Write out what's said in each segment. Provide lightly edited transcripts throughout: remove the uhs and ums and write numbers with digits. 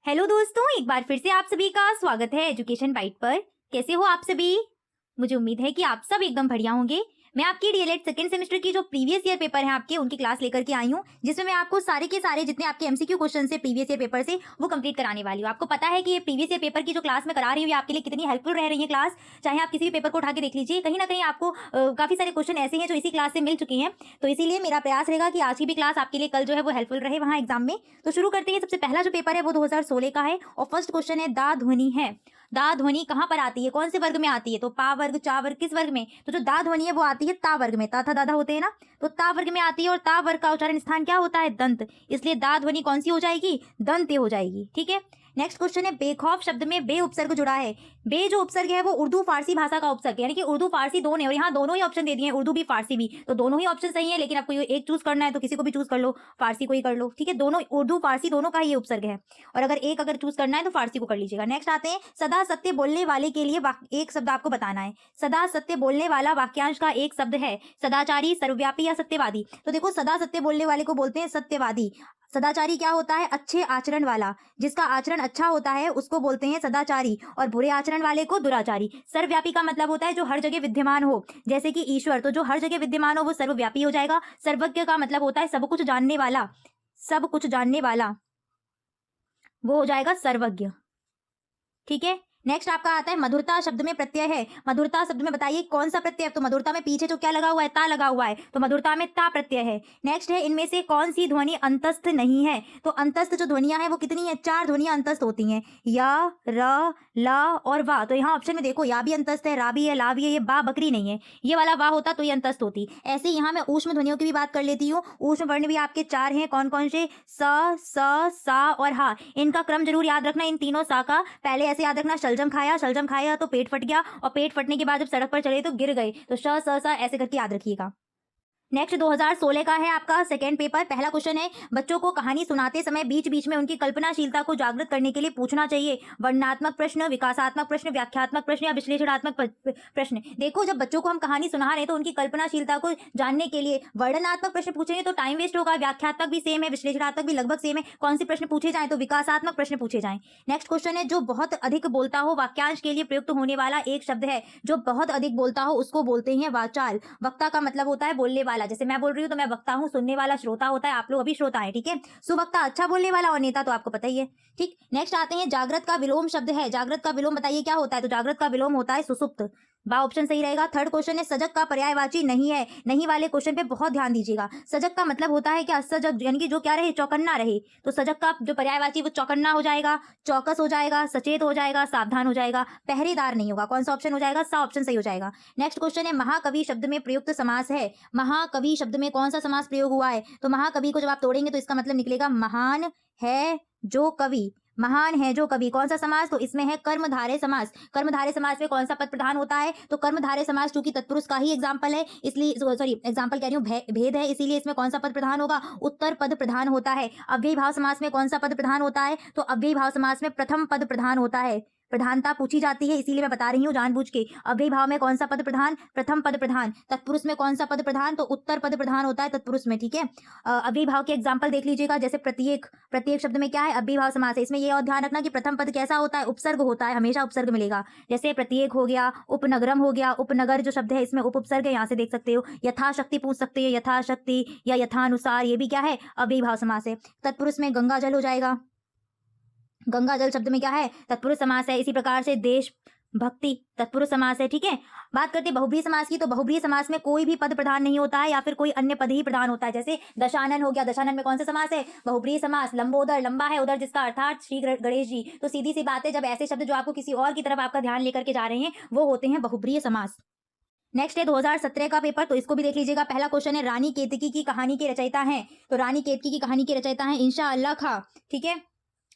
Hello दोस्तों, एक बार फिर से आप सभी का स्वागत है एजुकेशन बाइट पर। कैसे हो आप सभी? मुझे उम्मीद है कि आप सब एकदम बढ़िया होंगे। मैं आपकी डीएलएड सेकंड सेमेस्टर की जो प्रीवियस ईयर पेपर है आपके, उनकी क्लास लेकर के आई हूँ, जिसमें मैं आपको सारे के सारे जितने आपके एमसीक्यू क्वेश्चन से प्रीवियस ईयर पेपर से वो कंप्लीट कराने वाली हूँ। आपको पता है कि ये प्रीवियस ईयर पेपर की जो क्लास मैं करा रही हूँ, ये आपके लिए कितनी हेल्पफुल रह रही है क्लास। चाहे आप किसी भी पेपर को उठा के देख लीजिए, कहीं ना कहीं आपको काफी सारे क्वेश्चन ऐसे हैं जो इसी क्लास से मिल चुके हैं। तो इसीलिए मेरा प्रयास रहेगा कि आज की भी क्लास आपके लिए कल जो है वो हेल्पफुल रहे वहाँ एग्जाम में। तो शुरू करते हैं। सबसे पहला जो पेपर है वो 2016 का है और फर्स्ट क्वेश्चन है दा ध्वनि है। दा ध्वनि कहाँ पर आती है, कौन से वर्ग में आती है? तो पा वर्ग, चा वर्ग, किस वर्ग में? तो जो दा ध्वनि है वो आती है ता वर्ग में। ता था दादा होते हैं ना, तो ता वर्ग में आती है और ता वर्ग का उच्चारण स्थान क्या होता है? दंत। इसलिए दा ध्वनि कौन सी हो जाएगी? दंत हो जाएगी। ठीक है। नेक्स्ट क्वेश्चन है बेखौफ शब्द में बे उपसर्ग जुड़ा है। बे जो उपसर्ग है वो उर्दू फारसी भाषा का उपसर्ग है, यानी कि उर्दू फारसी दोनों है और यहाँ दोनों ही ऑप्शन दे दिए हैं, उर्दू भी फारसी भी। तो दोनों ही ऑप्शन सही है, लेकिन आपको एक चूज करना है तो किसी को भी चूज कर लो, फारसी को ही कर लो। ठीक है, दोनों उर्दू फारसी दोनों का ही ये उपसर्ग है और अगर चूज करना है तो फारसी को कर लीजिएगा। नेक्स्ट आते हैं सदा सत्य बोलने वाले के लिए एक शब्द आपको बताना है। सदा सत्य बोलने वाला वाक्यांश का एक शब्द है सदाचारी, सर्वव्यापी या सत्यवादी। तो देखो, सदा सत्य बोलने वाले को बोलते हैं सत्यवादी। सदाचारी क्या होता है? अच्छे आचरण वाला। जिसका आचरण अच्छा होता है उसको बोलते हैं सदाचारी और बुरे आचरण वाले को दुराचारी। सर्वव्यापी का मतलब होता है जो हर जगह विद्यमान हो, जैसे कि ईश्वर, तो जो हर जगह विद्यमान हो वो सर्वव्यापी हो जाएगा। सर्वज्ञ का मतलब होता है सब कुछ जानने वाला, सब कुछ जानने वाला, वो हो जाएगा सर्वज्ञ। ठीक है। नेक्स्ट आपका आता है मधुरता शब्द में प्रत्यय है। मधुरता शब्द में बताइए कौन सा प्रत्यय है? तो मधुरता में पीछे जो क्या लगा हुआ है? ता लगा हुआ है, तो मधुरता में ता प्रत्यय है। नेक्स्ट है इनमें से कौन सी ध्वनि अंतस्थ नहीं है? तो अंतस्थ जो ध्वनियां हैं वो कितनी है? 4 ध्वनियां अंतस्थ होती हैं, या, र, ला और वा। तो यहाँ ऑप्शन में देखो, या भी अंतस्थ है, रा भी है, ला भी है, ये बा बकरी नहीं है। ये वाला वा होता तो ये अंतस्थ होती। ऐसे यहाँ मैं ऊष्म ध्वनियों की भी बात कर लेती हूँ। ऊष्म वर्ण भी आपके 4 हैं, कौन कौन से? स, सा और हा। इनका क्रम जरूर याद रखना। इन तीनों सा का पहले ऐसे याद रखना, शलजम खाया तो पेट फट गया और पेट फटने के बाद जब सड़क पर चले तो गिर गए। तो श स सा ऐसे करके याद रखिएगा। नेक्स्ट 2016 का है आपका सेकेंड पेपर। पहला क्वेश्चन है बच्चों को कहानी सुनाते समय बीच बीच में उनकी कल्पनाशीलता को जागृत करने के लिए पूछना चाहिए वर्णनात्मक प्रश्न, विकासात्मक प्रश्न, व्याख्यात्मक प्रश्न या विश्लेषणात्मक प्रश्न। देखो, जब बच्चों को हम कहानी सुना रहे हैं तो उनकी कल्पनाशीलता को जानने के लिए वर्णनात्मक प्रश्न पूछेंगे तो टाइम वेस्ट होगा। व्याख्यात्मक भी सेम है, विश्लेषणात्मक भी लगभग सेम है। कौन से प्रश्न पूछे जाए? तो विकासात्मक प्रश्न पूछे जाए। नेक्स्ट क्वेश्चन है जो बहुत अधिक बोलता हो वाक्यांश के लिए प्रयुक्त होने वाला एक शब्द है। जो बहुत अधिक बोलता हो उसको बोलते हैं वाचाल। वक्ता का मतलब होता है बोलने वाला। जैसे मैं बोल रही हूँ तो मैं वक्ता हूँ, सुनने वाला श्रोता होता है, आप लोग अभी श्रोता है। ठीक है। सुवक्ता अच्छा बोलने वाला और नेता तो आपको पता ही है। ठीक। नेक्स्ट आते हैं जागृत का विलोम शब्द है। जागृत का विलोम बताइए क्या होता है? तो जागृत का विलोम होता है सुसुप्त। बा ऑप्शन सही रहेगा। थर्ड क्वेश्चन है सजग का पर्यायवाची नहीं है। नहीं वाले क्वेश्चन पे बहुत ध्यान दीजिएगा। सजग का मतलब होता है कि सजग यानी कि जो क्या रहे? चौकन्ना रहे। तो सजग का जो पर्यायवाची वो चौकन्ना हो जाएगा, चौकस हो जाएगा, सचेत हो जाएगा, सावधान हो जाएगा, पहरेदार नहीं होगा। कौन सा ऑप्शन हो जाएगा? सा ऑप्शन सही हो जाएगा। नेक्स्ट क्वेश्चन है महाकवि शब्द में प्रयुक्त समास है। महाकवि शब्द में कौन सा समास प्रयोग हुआ है? तो महाकवि को जब आप तोड़ेंगे तो इसका मतलब निकलेगा महान है जो कवि। महान है जो कवि। कौन सा समास? तो इसमें है कर्मधारय समास। कर्मधारय समास में कौन सा पद प्रधान होता है? तो कर्मधारय समास चूंकि तत्पुरुष का ही एग्जाम्पल है, इसलिए सॉरी एग्जाम्पल कह रही हूँ, भेद है, इसीलिए इसमें कौन सा पद प्रधान होगा? उत्तर पद प्रधान होता है। अव्ययी भाव समास में कौन सा पद प्रधान होता है? तो अव्ययी भाव समास में प्रथम पद प्रधान होता है। प्रधानता पूछी जाती है इसीलिए मैं बता रही हूँ जानबूझ के। अव्ययी भाव में कौन सा पद प्रधान? प्रथम पद प्रधान। तत्पुरुष में कौन सा पद प्रधान? तो उत्तर पद प्रधान होता है तत्पुरुष में। ठीक है। अव्ययी भाव के एग्जाम्पल देख लीजिएगा। जैसे प्रत्येक, प्रत्येक शब्द में क्या है? अव्ययी भाव समास है। इसमें ये और ध्यान रखना कि प्रथम पद कैसा होता है? उपसर्ग होता है, हमेशा उपसर्ग मिलेगा। जैसे प्रत्येक हो गया, उपनगरम हो गया। उपनगर जो शब्द है इसमें उपसर्ग है, यहाँ से देख सकते हो। यथाशक्ति पूछ सकते हैं, यथाशक्ति या यथानुसार, ये भी क्या है? अव्ययी भाव समास है। तत्पुरुष में गंगा जल हो जाएगा। गंगा जल शब्द में क्या है? तत्पुरुष समास है। इसी प्रकार से देश भक्ति तत्पुरुष समास है। ठीक है। बात करते हैं बहुब्रीहि समास की। तो बहुब्रीहि समास में कोई भी पद प्रधान नहीं होता है या फिर कोई अन्य पद ही प्रधान होता है। जैसे दशानन हो गया। दशानन में कौन सा समास है? बहुब्रीहि समास। लंबोदर, लंबा है उधर जिसका अर्थात श्री गणेश जी। तो सीधी सी बात है, जब ऐसे शब्द जो आपको किसी और की तरफ आपका ध्यान लेकर के जा रहे हैं वो होते हैं बहुब्रीहि समास। नेक्स्ट है 2017 का पेपर, तो इसको भी देख लीजिएगा। पहला क्वेश्चन है रानी केतकी की कहानी के रचयिता हैं। तो रानी केतकी की कहानी के रचयिता हैं इंशा अल्लाह खां। ठीक है।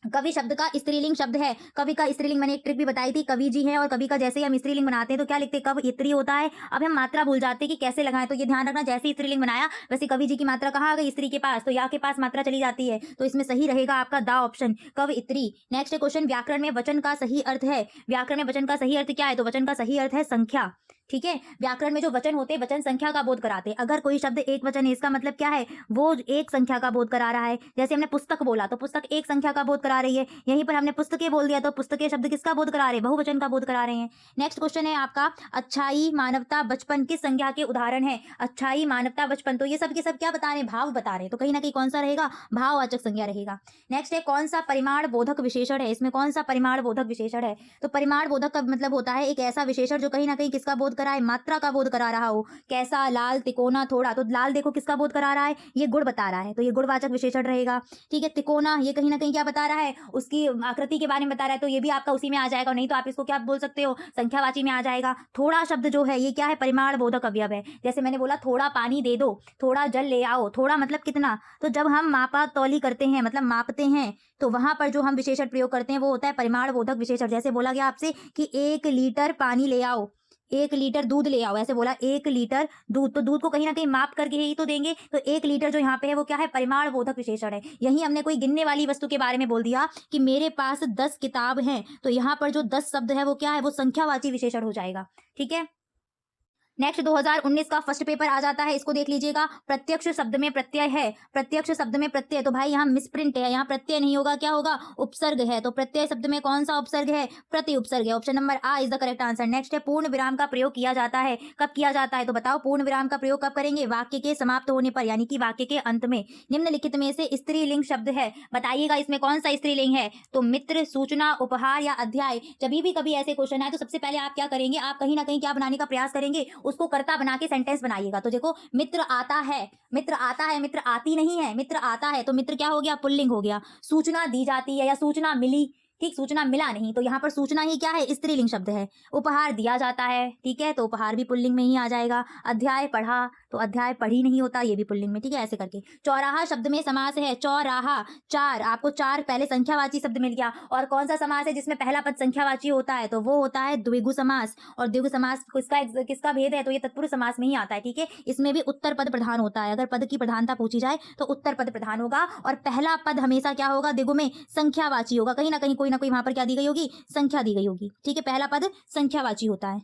कवि शब्द का स्त्रीलिंग शब्द है। कवि का स्त्रीलिंग मैंने एक ट्रिक भी बताई थी। कवि जी है और कवि का जैसे ही हम स्त्रीलिंग बनाते हैं तो क्या लिखते हैं? कव इत्री होता है। अब हम मात्रा भूल जाते हैं कि कैसे लगाएं, तो ये ध्यान रखना, जैसे ही स्त्रीलिंग बनाया वैसे कवि जी की मात्रा कहाँ आ गई? स्त्री के पास, तो या के पास मात्रा चली जाती है। तो इसमें सही रहेगा आपका दा ऑप्शन, कव इत्री। नेक्स्ट क्वेश्चन व्याकरण में वचन का सही अर्थ है। व्याकरण में वचन का सही अर्थ क्या है? तो वचन का सही अर्थ है संख्या। ठीक है। व्याकरण में जो वचन होते हैं वचन संख्या का बोध कराते हैं। अगर कोई शब्द एक वचन है इसका मतलब क्या है, वो एक संख्या का बोध करा रहा है। जैसे हमने पुस्तक बोला तो पुस्तक एक संख्या का बोध करा रही है। यहीं पर हमने पुस्तकें बोल दिया तो पुस्तकें शब्द किसका बोध करा रहे हैं, बहुवचन का बोध करा रहे हैं। नेक्स्ट क्वेश्चन है आपका, अच्छाई मानवता बचपन किस संज्ञा के उदाहरण है। अच्छाई मानवता बचपन, तो ये सब के सब क्या बता रहे हैं, भाव बता रहे हैं। तो कहीं ना कहीं कौन सा रहेगा, भाववाचक संज्ञा रहेगा। नेक्स्ट है कौन सा परिमाण बोधक विशेषण है, इसमें कौन सा परिमाण बोधक विशेषण है। तो परिमाण बोधक का मतलब होता है एक ऐसा विशेषण जो कहीं ना कहीं किसका बोध करा है, मात्रा का बोध करा रहा हो। कैसा, लाल, तिकोना, थोड़ा। तो लाल देखो किसका बोध करा रहा है, ये गुण बता रहा है, तो ये गुणवाचक विशेषण रहेगा। ठीक है। तिकोना ये कहीं ना कहीं क्या बता रहा है, उसकी आकृति के बारे में बता रहा है, तो ये भी आपका उसी में आ जाएगा। नहीं तो आप इसको क्या बोल सकते हो, संख्यावाची में आ जाएगा। थोड़ा शब्द जो है ये क्या है, परिमाण बोधक अवयव है। जैसे मैंने बोला थोड़ा पानी दे दो, थोड़ा जल ले आओ। थोड़ा मतलब कितना, तो जब हम मापा तौली करते हैं मतलब मापते हैं तो वहां पर जो हम विशेषण प्रयोग करते हैं वो होता है परिमाण बोधक विशेषण। जैसे बोला गया आपसे कि 1 लीटर पानी ले आओ, 1 लीटर दूध ले आओ, ऐसे बोला 1 लीटर दूध, तो दूध को कहीं ना कहीं माप करके ही तो देंगे। तो 1 लीटर जो यहाँ पे है वो क्या है, परिमाण बोधक विशेषण है। यही हमने कोई गिनने वाली वस्तु के बारे में बोल दिया कि मेरे पास 10 किताब हैं, तो यहाँ पर जो 10 शब्द है वो क्या है, वो संख्यावाची विशेषण हो जाएगा। ठीक है। नेक्स्ट 2019 का फर्स्ट पेपर आ जाता है, इसको देख लीजिएगा। प्रत्यक्ष शब्द में प्रत्यय है, प्रत्यक्ष शब्द में प्रत्यय, तो भाई यहाँ मिसप्रिंट है, यहाँ प्रत्यय नहीं होगा, क्या होगा, उपसर्ग है। तो प्रत्यय शब्द में कौन सा उपसर्ग है, प्रति उपसर्ग है। ऑप्शन नंबर आ is the correct answer. Next है पूर्ण विराम का प्रयोग किया जाता है, कब किया जाता है। तो बताओ पूर्ण विराम का प्रयोग कब करेंगे, वाक्य के समाप्त होने पर, यानी कि वाक्य के अंत में। निम्नलिखित में से स्त्रीलिंग शब्द है, बताइएगा इसमें कौन सा स्त्रीलिंग है। तो मित्र, सूचना, उपहार या अध्याय। जब भी कभी ऐसे क्वेश्चन आए तो सबसे पहले आप क्या करेंगे, आप कहीं ना कहीं क्या बनाने का प्रयास करेंगे, उसको कर्ता बना के सेंटेंस बनाइएगा। तो देखो मित्र आता है, मित्र आता है, मित्र आती नहीं है, मित्र आता है, तो मित्र क्या हो गया, पुल्लिंग हो गया। सूचना दी जाती है या सूचना मिली, ठीक, सूचना मिला नहीं, तो यहाँ पर सूचना ही क्या है, स्त्रीलिंग शब्द है। उपहार दिया जाता है, ठीक है, तो उपहार भी पुल्लिंग में ही आ जाएगा। अध्याय पढ़ा, तो अध्याय पढ़ी नहीं होता, ये भी पुल्लिंग में। ठीक है, ऐसे करके। चौराहा शब्द में समास है, चौराहा, चार, आपको चार पहले संख्यावाची शब्द मिल गया। और कौन सा समास है जिसमें पहला पद संख्यावाची होता है, तो वो होता है द्विगु समास। और द्विगु समास किसका भेद है, तो ये तत्पुरुष समास में ही आता है। ठीक है, इसमें भी उत्तर पद प्रधान होता है। अगर पद की प्रधानता पूछी जाए तो उत्तर पद प्रधान होगा, और पहला पद हमेशा क्या होगा, द्विगु में संख्यावाची होगा। कहीं ना कहीं कोई ना कोई वहां पर क्या दी गई होगी, संख्या दी गई होगी। ठीक है, पहला पद संख्यावाची होता है।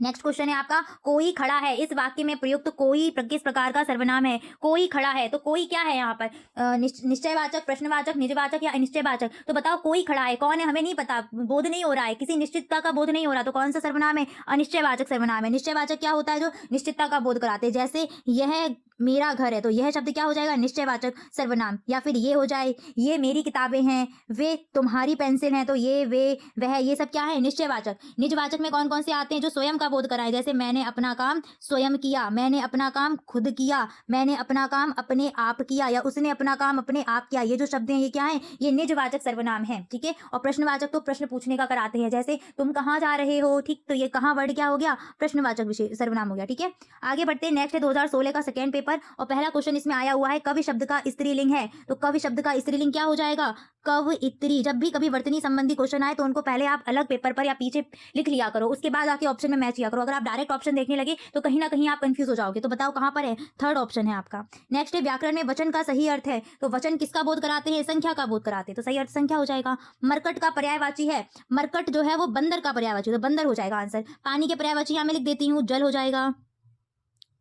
नेक्स्ट क्वेश्चन है आपका, कोई खड़ा है, इस वाक्य में प्रयुक्त कोई किस प्रकार का सर्वनाम है। कोई खड़ा है, तो कोई क्या है यहाँ पर, निश्चयवाचक, प्रश्नवाचक, निजवाचक या अनिश्चयवाचक। तो बताओ कोई खड़ा है, कौन है, हमें नहीं पता, बोध नहीं हो रहा है, किसी निश्चितता का बोध नहीं हो रहा, तो कौन सा सर्वनाम है, अनिश्चयवाचक सर्वनाम है। निश्चयवाचक क्या होता है, जो निश्चितता का बोध कराते हैं। जैसे यह मेरा घर है, तो यह शब्द क्या हो जाएगा, निश्चयवाचक सर्वनाम। या फिर ये हो जाए, ये मेरी किताबें हैं, वे तुम्हारी पेंसिल हैं, तो ये, वे, वह, ये सब क्या है, निश्चयवाचक। निजवाचक में कौन कौन से आते हैं, जो स्वयं का बोध कराए। जैसे मैंने अपना काम स्वयं किया, मैंने अपना काम खुद किया, मैंने अपना काम अपने आप किया, या उसने अपना काम अपने आप किया। ये जो शब्द हैं ये क्या है, ये निजवाचक सर्वनाम है। ठीक है। और प्रश्नवाचक तो प्रश्न पूछने का कराते हैं, जैसे तुम कहाँ जा रहे हो, ठीक, तो ये कहाँ वर्ड क्या हो गया, प्रश्नवाचक विशेष सर्वनाम हो गया। ठीक है, आगे बढ़ते हैं। नेक्स्ट है 2016 का सेकेंड पेपर, और पहला क्वेश्चन इसमें आया हुआ है, कवि शब्द का स्त्रीलिंग है। तो कवि शब्द का स्त्रीलिंग क्या हो जाएगा, कवयित्री। जब भी कभी वर्तनी संबंधी क्वेश्चन आए तो उनको पहले आप अलग पेपर पर या पीछे लिख लिया करो, उसके बाद आके ऑप्शन में मैच किया करो। अगर आप डायरेक्ट ऑप्शन देखने लगे तो कहीं ना कहीं आप कंफ्यूज हो जाओगे। तो बताओ कहां पर है, थर्ड ऑप्शन है आपका। नेक्स्ट है व्याकरण में वचन का सही अर्थ है। तो वचन किसका बोध कराते हैं, संख्या का बोध कराते हैं, तो सही अर्थ संख्या हो जाएगा। मरकट का पर्यायवाची है, मरकट जो है वो बंदर का पर्यायवाची, तो बंदर हो जाएगा आंसर। पानी के पर्यायवाची यहां मैं लिख देती हूँ, जल हो जाएगा,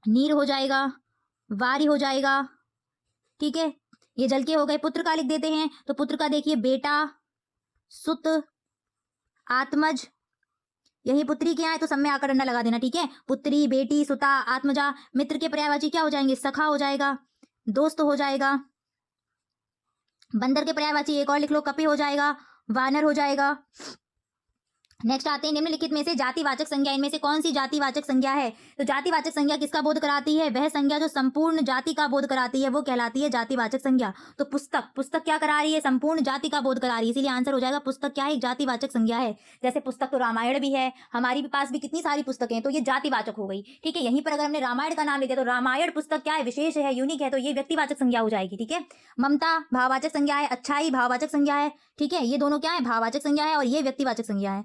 नीर हो जाएगा, वारी हो जाएगा। ठीक है, ये जल के हो गए। पुत्र का लिख देते हैं, तो पुत्र का देखिए बेटा, सुत, आत्मज, यही पुत्री क्या है, तो सब में आकर डंडा लगा देना। ठीक है, पुत्री, बेटी, सुता, आत्मजा। मित्र के पर्यायवाची क्या हो जाएंगे, सखा हो जाएगा, दोस्त हो जाएगा। बंदर के पर्यायवाची एक और लिख लो, कपि हो जाएगा, वानर हो जाएगा। नेक्स्ट आते हैं, निम्नलिखित में से जातिवाचक संज्ञा, इनमें से कौन सी जातिवाचक संज्ञा है। तो जातिवाचक संज्ञा किसका बोध कराती है, वह संज्ञा जो संपूर्ण जाति का बोध कराती है वो कहलाती है जातिवाचक संज्ञा। तो पुस्तक, पुस्तक क्या करा रही है, संपूर्ण जाति का बोध करा रही है, इसीलिए आंसर हो जाएगा पुस्तक क्या है, एक जातिवाचक संज्ञा है। जैसे पुस्तक तो रामायण भी है, हमारी पास भी कितनी सारी पुस्तकें हैं, तो ये जातिवाचक हो गई। ठीक है, यहीं पर अगर हमने रामायण का नाम लिया तो रामायण पुस्तक क्या है, विशेष है, यूनिक है, तो ये व्यक्तिवाचक संज्ञा हो जाएगी। ठीक है, ममता भाववाचक संज्ञा है, अच्छाई भाववाचक संज्ञा है। ठीक है, ये दोनों क्या है, भाववाचक संज्ञा है, और ये व्यक्तिवाचक संज्ञा है।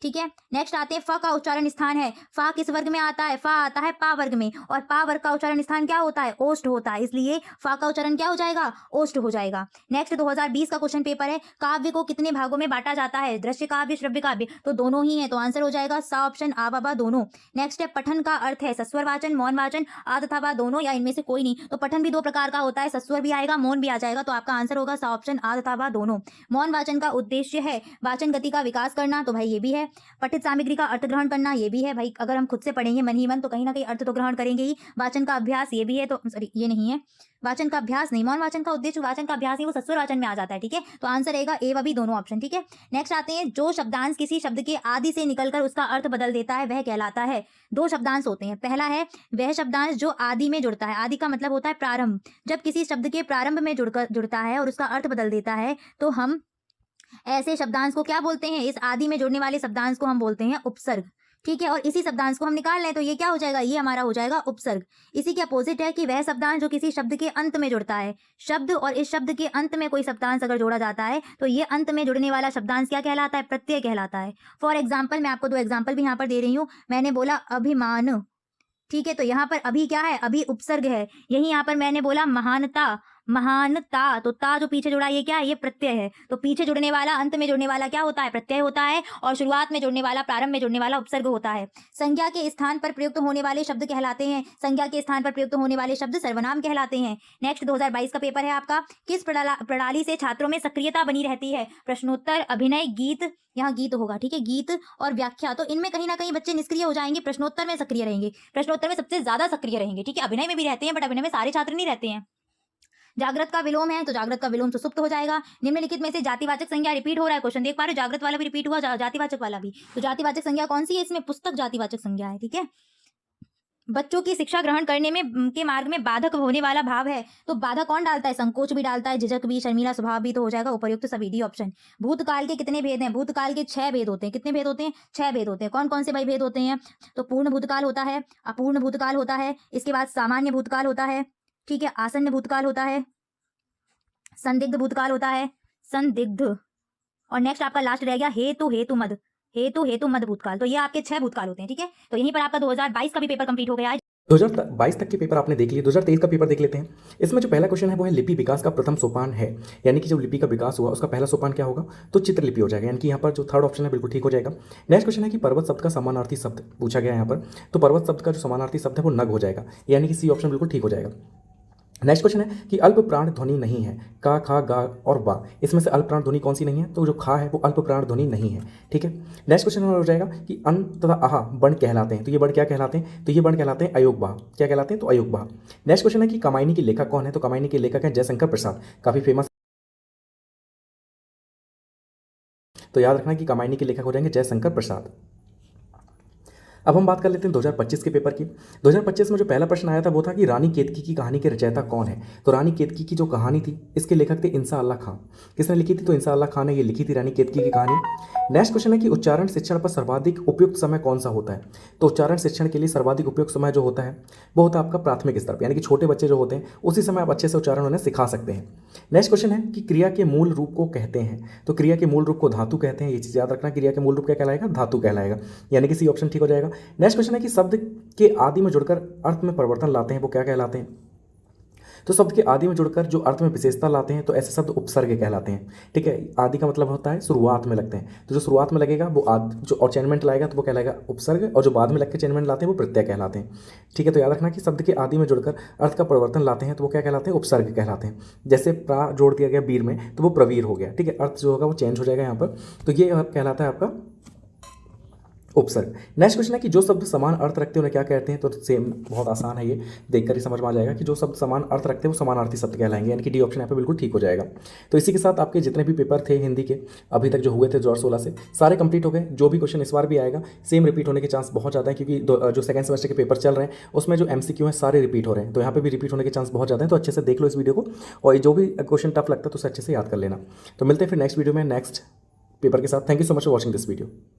ठीक है। नेक्स्ट आते हैं फ का उच्चारण स्थान है, फ किस वर्ग में आता है, फ आता है पा वर्ग में, और पा वर्ग का उच्चारण स्थान क्या होता है, ओष्ठ होता है, इसलिए फ का उच्चारण क्या हो जाएगा, ओष्ठ हो जाएगा। नेक्स्ट 2020 का क्वेश्चन पेपर है, काव्य को कितने भागों में बांटा जाता है, दृश्य काव्य श्रव्य काव्य, तो दोनों ही है, तो आंसर हो जाएगा सा ऑप्शन, आ बाबा दोनों। नेक्स्ट है पठन का अर्थ है सस्वर वाचन, मौन वाचन, आ तथा बा दोनों या इनमें से कोई नहीं, तो पठन भी दो प्रकार का होता है, सस्वर भी आएगा मौन भी आ जाएगा, तो आपका आंसर होगा सा ऑप्शन, आ तथा बा दोनों। मौन वाचन का उद्देश्य है वाचन गति का विकास करना, तो भाई ये भी है। पठित सामग्री का अर्थ ग्रहण करना, ये भी है भाई, अगर हम खुद से पढ़ेंगे मन ही मन तो कहीं ना कहीं अर्थ तो ग्रहण करेंगे ही। वाचन का अभ्यास, ये भी है, तो सॉरी ये नहीं है, वाचन का अभ्यास नहीं, मौन वाचन का उद्देश्य वाचन का अभ्यास नहीं, वो सस्वर वाचन में आ जाता है, ठीक है, तो आंसर रहेगा ए व बी दोनों ऑप्शन, ठीक है। नेक्स्ट आते हैं जो शब्दांश किसी शब्द के आदि से निकलकर उसका अर्थ बदल देता है वह कहलाता है। दो शब्दांश होते हैं, पहला है वह शब्दांश जो आदि में जुड़ता है, आदि का मतलब होता है प्रारंभ, जब किसी शब्द के प्रारंभ में जुड़ता है और उसका अर्थ बदल देता है तो हम ऐसे शब्दांश को क्या बोलते हैं, इस आदि में जुड़ने वाले शब्दांश को हम बोलते हैं उपसर्ग, ठीक है। और इसी शब्दांश को हम निकाल लें तो ये क्या हो जाएगा, ये हमारा हो जाएगा उपसर्ग। इसी के अपोजिट है कि वह शब्दांश जो किसी शब्द के अंत में जुड़ता है, शब्द और इस शब्द के अंत में कोई शब्दांश अगर जोड़ा जाता है तो ये अंत में जुड़ने वाला शब्दांश क्या कहलाता है, प्रत्यय कहलाता है। फॉर एग्जाम्पल मैं आपको दो एग्जाम्पल भी यहाँ पर दे रही हूँ, मैंने बोला अभिमान, ठीक है, तो यहाँ पर अभी क्या है, अभी उपसर्ग है। यही यहाँ पर मैंने बोला महानता, महानता, तो ता जो पीछे जुड़ा ये क्या है, ये प्रत्यय है, तो पीछे जुड़ने वाला अंत में जुड़ने वाला क्या होता है, प्रत्यय होता है, और शुरुआत में जुड़ने वाला प्रारंभ में जुड़ने वाला उपसर्ग होता है। संज्ञा के स्थान पर प्रयुक्त होने वाले शब्द कहलाते हैं, संज्ञा के स्थान पर प्रयुक्त होने वाले शब्द सर्वनाम कहलाते हैं। नेक्स्ट 2022 का पेपर है आपका, किस प्रणाली से छात्रों में सक्रियता बनी रहती है, प्रश्नोत्तर, अभिनय, गीत, यहाँ गीत होगा, ठीक है, गीत और व्याख्या, तो इनमें कहीं ना कहीं बच्चे निष्क्रिय हो जाएंगे, प्रश्नोत्तर में सक्रिय रहेंगे, प्रश्नोत्तर में सबसे ज्यादा सक्रिय रहेंगे, ठीक है, अभिनय में भी रहते हैं बट अभिनय में सारे छात्र नहीं रहते हैं। जागृत का विलोम है तो जागृत का विलोम सुसुप्त हो जाएगा। निम्नलिखित में से जातिवाचक संज्ञा रिपीट हो रहा है, क्वेश्चन देख पा रहे हो, जागृत वाला भी रिपीट हुआ, जातिवाचक वाला भी, तो जातिवाचक संज्ञा कौन सी है, इसमें पुस्तक जातिवाचक संज्ञा है, ठीक है। बच्चों की शिक्षा ग्रहण करने में के मार्ग में बाधक होने वाला भाव है, तो बाधा कौन डालता है, संकोच भी डालता है, झिझक भी, शर्मीला स्वभाव भी, तो हो जाएगा उपर्युक्त सभी डी ऑप्शन। भूतकाल के कितने भेद हैं, भूतकाल के 6 भेद होते हैं, कितने भेद होते हैं, 6 भेद होते हैं। कौन कौन से भाई भेद होते हैं, तो पूर्ण भूतकाल होता है, अपूर्ण भूतकाल होता है, इसके बाद सामान्य भूतकाल होता है, ठीक है, आसन्न भूतकाल होता है, संदिग्ध भूतकाल होता है, संदिग्ध, और नेक्स्ट आपका लास्ट रह गया हेतु हेतु मद, हेतु मद भूतकाल, तो ये आपके 6 भूतकाल होते हैं, ठीक है। तो यहीं पर आपका 2022 का भी पेपर कंप्लीट हो गया है। 2022 तक के पेपर आपने देख लिए, 2023 का पेपर देख लेते हैं। इसमें जो पहला क्वेश्चन है वो है लिपि विकास का प्रथम सोपान है, यानी कि जब लिपि का विकास हुआ उसका पहला सोपान क्या होगा, तो चित्रलिपि हो जाएगा, यानी कि यहाँ पर जो थर्ड ऑप्शन है बिल्कुल ठीक हो जाएगा। नेक्स्ट क्वेश्चन है कि पर्वत शब्द का समानार्थी शब्द पूछा गया है यहाँ पर, तो पर्वत शब्द का जो समानार्थी शब्द है वो नग हो जाएगा, यानी कि सी ऑप्शन बिल्कुल ठीक हो जाएगा। नेक्स्ट क्वेश्चन है कि अल्प प्राण ध्वनि नहीं है, का, खा, गा और बा, इसमें से अल्प प्राण ध्वनि कौन सी नहीं है, तो जो खा है वो अल्प प्राण ध्वनि नहीं है, ठीक है। नेक्स्ट क्वेश्चन हो जाएगा कि अन तथा आहा वर्ण कहलाते हैं, तो ये वर्ण क्या कहलाते हैं, तो ये वर्ण कहलाते हैं अयोग बा, क्या कहलाते हैं, तो अयोग बा। नेक्स्ट क्वेश्चन है कि कमायनी के लेखक कौन है, तो कमायनी के लेखक है जयशंकर प्रसाद, काफी फेमस, तो याद रखना कि कमायनी के लेखक हो जाएंगे जयशंकर प्रसाद। अब हम बात कर लेते हैं 2025 के पेपर की। 2025 में जो पहला प्रश्न आया था वो था कि रानी केतकी की कहानी के रचयिता कौन है, तो रानी केतकी की जो कहानी थी इसके लेखक थे इंसा अल्लाह खां। किसने लिखी थी, तो इंसा अल्लाह खां ने ये लिखी थी रानी केतकी की कहानी। नेक्स्ट क्वेश्चन है कि उच्चारण शिक्षण पर सर्वाधिक उपयुक्त समय कौन सा होता है, तो उच्चारण शिक्षण के लिए सर्वाधिक उपयुक्त समय जो होता है वो होता है आपका प्राथमिक स्तर पर, यानी कि छोटे बच्चे जो होते हैं उसी समय आप अच्छे से उच्चारण उन्हें सिखा सकते हैं। नेक्स्ट क्वेश्चन है कि क्रिया के मूल रूप को कहते हैं, तो क्रिया के मूल रूप को धातु कहते हैं, ये चीज़ याद रखना, क्रिया के मूल रूप क्या कहलाएगा, धातु कहलाएगा, यानी कि सी ऑप्शन ठीक हो जाएगा। नेक्स्ट क्वेश्चन है कि शब्द के आदि में जुड़कर अर्थ में परिवर्तन लाते हैं वो क्या कहलाते हैं, तो शब्द के आदि में जुड़कर जो अर्थ में विशेषता लाते हैं तो ऐसे शब्द उपसर्ग कहलाते हैं, ठीक है। आदि का मतलब होता है शुरुआत में लगते हैं, तो जो शुरुआत में लगेगा वो जो और चैनमेंट लाएगा तो वो कहलाएगा उपसर्ग, और जो बाद में लग के चैनमेंट लाते हैं वो प्रत्यय कहलाते हैं, ठीक है। तो याद रखना कि शब्द के आदि में जुड़कर अर्थ का परिवर्तन लाते हैं तो वो क्या कहलाते हैं, उपसर्ग कहलाते हैं। जैसे प्रा जोड़ दिया गया वीर में तो वो प्रवीर हो गया, ठीक है, अर्थ जो होगा वो चेंज हो जाएगा यहाँ पर, तो ये कहलाता है आपका उपसर्ग। नेक्स्ट क्वेश्चन है कि जो शब्द समान अर्थ रखते हैं उन्हें क्या कहते हैं, तो सेम बहुत आसान है, ये देखकर ही समझ में आ जाएगा कि जो शब्द समान अर्थ रखते हैं वो समानार्थी शब्द कहलाएंगे, यानी कि डी ऑप्शन यहाँ पे बिल्कुल ठीक हो जाएगा। तो इसी के साथ आपके जितने भी पेपर थे हिंदी के अभी तक जो हुए थे 2016 से सारे कंप्लीट हो गए। जो भी क्वेश्चन इस बार भी आएगा सेम रिपीट होने के चांस बहुत ज़्यादा है, क्योंकि जो सेकंड सेमेस्टर के पेपर चल रहे हैं उसमें जो MCQ हैं सारे रिपीट हो रहे हैं, तो यहाँ पर भी रिपीट होने के चांस बहुत ज़्यादा है। तो अच्छे से देख लो इस वीडियो को, और जो भी क्वेश्चन टफ लगता है तो उसे अच्छे से याद कर लेना। तो मिलते हैं फिर नेक्स्ट वीडियो में नेक्स्ट पेपर के साथ। Thank you so much for watching this video.